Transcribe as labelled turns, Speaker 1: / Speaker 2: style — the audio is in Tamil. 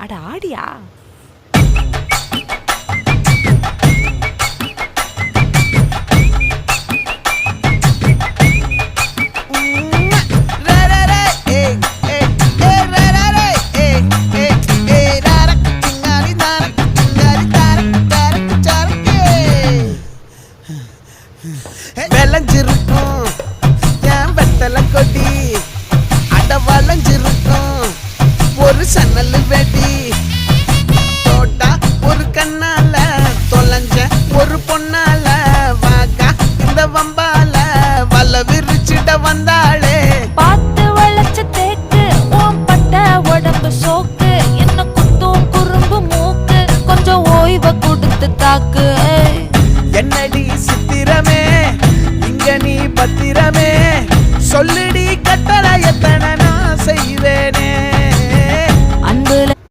Speaker 1: அட ஆடியா.
Speaker 2: விளைஞ்சிருக்கும் என் வெத்தலை கொடி, அட வளைஞ்சிருக்கும் ஒரு சன்னல் வெடி. தோட்டா ஒரு கண்ணால தொலைஞ்ச ஒரு பொண்ணால வாக்கா இந்த வம்பால வல விரிச்சிட வந்தாளே.
Speaker 1: பார்த்து வளைச்ச தேக்கு ஓம் பட்ட உடம்பு சோக்கு, என்ன குத்தும் குறும்பு மூக்கு, கொஞ்சம் ஓய்வை கொடுத்து தாக்கு.
Speaker 2: என்னடி சித்திரமே இங்க நீ பத்திரமே, சொல்லுடி கட்டளை எத்தனை நான் செய்வேன்.